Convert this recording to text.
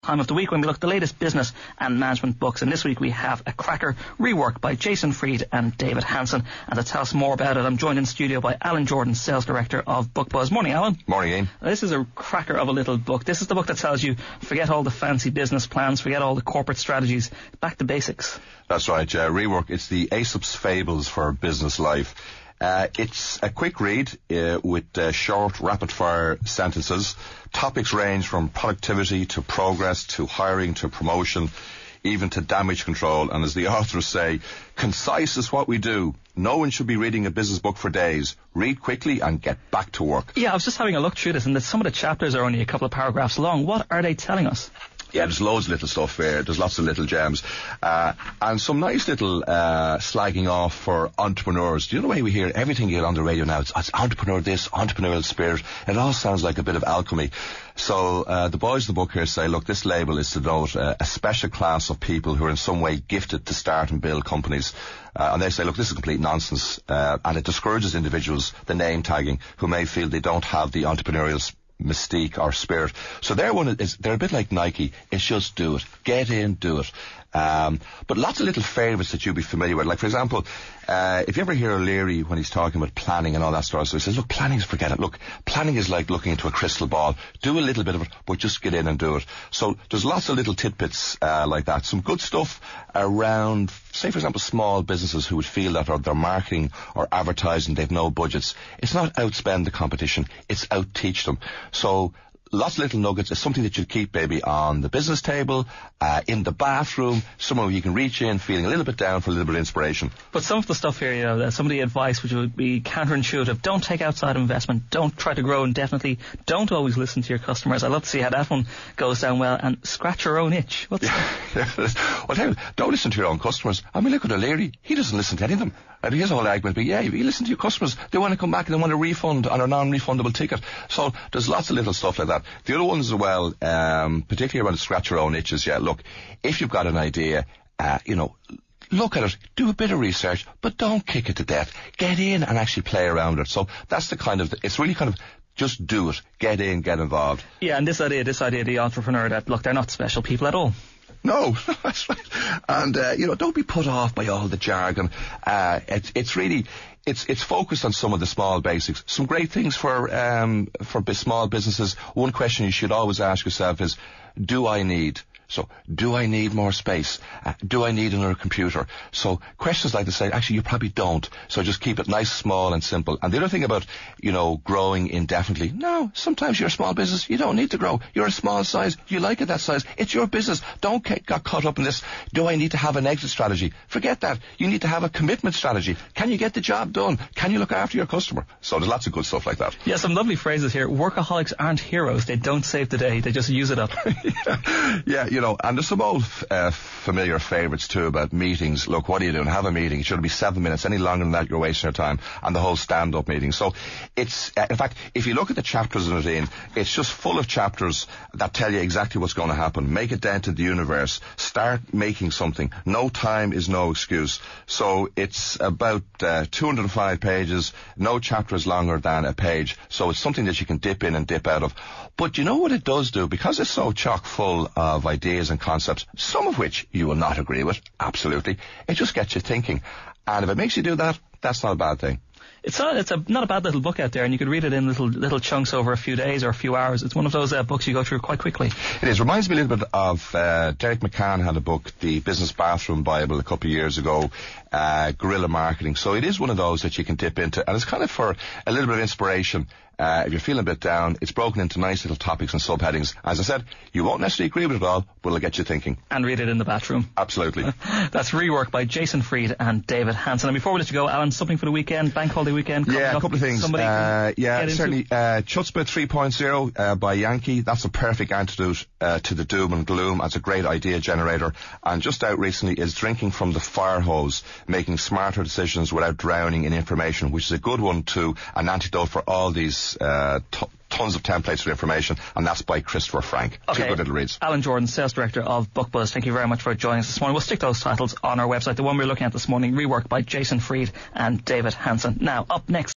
Time of the week when we look at the latest business and management books, and this week we have a cracker, Rework by Jason Fried and David Hansen. And to tell us more about it, I'm joined in studio by Alan Jordan, Sales Director of Bookbuzz. Morning, Alan. Morning, Ian. This is a cracker of a little book. This is the book that tells you forget all the fancy business plans, forget all the corporate strategies, back to basics. That's right, Rework. It's the Aesop's Fables for business life. It's a quick read with short, rapid-fire sentences. Topics range from productivity to progress to hiring to promotion, even to damage control. And as the authors say, concise is what we do. No one should be reading a business book for days. Read quickly and get back to work. Yeah, I was just having a look through this, and some of the chapters are only a couple of paragraphs long. What are they telling us? Yeah, there's loads of little stuff here. There's lots of little gems. And some nice little slagging off for entrepreneurs. Do you know the way we hear everything you get on the radio now? It's entrepreneur this, entrepreneurial spirit. It all sounds like a bit of alchemy. So the boys of the book here say, look, this label is to denote a special class of people who are in some way gifted to start and build companies. And they say, look, this is complete nonsense. And it discourages individuals, the name tagging, who may feel they don't have the entrepreneurial mystique or spirit. So they're a bit like Nike. It's just do it. Get in, do it. But lots of little favourites that you'll be familiar with. Like, for example, if you ever hear O'Leary when he's talking about planning and all that sort of stuff, he says, look, forget it. Look, planning is like looking into a crystal ball. Do a little bit of it, but just get in and do it. So there's lots of little tidbits like that. Some good stuff around, say, for example, small businesses who would feel that their marketing or advertising, they've no budgets. It's not outspend the competition. It's out-teach them. So lots of little nuggets. It's something that you'll keep maybe on the business table, in the bathroom, somewhere where you can reach in feeling a little bit down for a little bit of inspiration. But some of the stuff here, some of the advice which would be counterintuitive, don't take outside investment, don't try to grow indefinitely, don't always listen to your customers. I'd love to see how that one goes down well, and scratch your own itch. Well, don't listen to your own customers. I mean, look at O'Leary. He doesn't listen to any of them. And his whole argument would be, you listen to your customers. They want to come back and they want a refund on a non-refundable ticket. So there's lots of little stuff like that. The other ones as well, particularly around scratch your own itches, look, if you've got an idea, look at it, do a bit of research, but don't kick it to death. Get in and actually play around it. So that's it's really kind of just do it. Get in, get involved. Yeah, and this idea of the entrepreneur that, look, they're not special people at all. No, that's right. And, don't be put off by all the jargon. It's focused on some of the small basics. Some great things for small businesses. One question you should always ask yourself is, do I need more space? Do I need another computer? So questions like this say, actually, you probably don't. So just keep it nice, small and simple. And the other thing about, growing indefinitely, no, sometimes you're a small business. You don't need to grow. You're a small size. You like it that size. It's your business. Don't get caught up in this. Do I need to have an exit strategy? Forget that. You need to have a commitment strategy. Can you get the job done? Can you look after your customer? So there's lots of good stuff like that. Yeah, some lovely phrases here. Workaholics aren't heroes. They don't save the day. They just use it up. Yeah, and there's some old familiar favourites too about meetings. Look, what are you doing? Have a meeting. It should be 7 minutes. Any longer than that, you're wasting your time. And the whole stand-up meeting. So it's, in fact, if you look at the chapters in it, it's just full of chapters that tell you exactly what's going to happen. Make a dent in the universe. Start making something. No time is no excuse. So it's about 205 pages. No chapter is longer than a page. So it's something that you can dip in and dip out of. But you know what it does do? Because it's so chock full of ideas and concepts, some of which you will not agree with, absolutely, it just gets you thinking. And if it makes you do that, that's not a bad thing. It's not a bad little book out there, and you could read it in little chunks over a few days or a few hours. It's one of those books you go through quite quickly. It is. Reminds me a little bit of Derek McCann had a book, The Business Bathroom Bible, a couple of years ago, Guerrilla Marketing. So it is one of those that you can dip into, and it's kind of for a little bit of inspiration. If you're feeling a bit down, it's broken into nice little topics and subheadings. As I said, you won't necessarily agree with it all, but it'll get you thinking. And read it in the bathroom. Absolutely. That's Rework by Jason Fried and David Hansen. And before we let you go, Alan, something for the weekend, bank holiday weekend? Yeah, a couple of things. Certainly. Chutzpah 3.0 by Yankee. That's a perfect antidote to the doom and gloom. That's a great idea generator. And just out recently is Drinking from the Fire Hose, Making Smarter Decisions Without Drowning in Information, which is a good one to an antidote for all these tons of templates for information, and that's by Christopher Frank. Okay. Two good little reads. Alan Jordan, Sales Director of Bookbuzz, thank you very much for joining us this morning. We'll stick those titles on our website. The one we're looking at this morning, Rework by Jason Fried and David Hansen. Now, up next.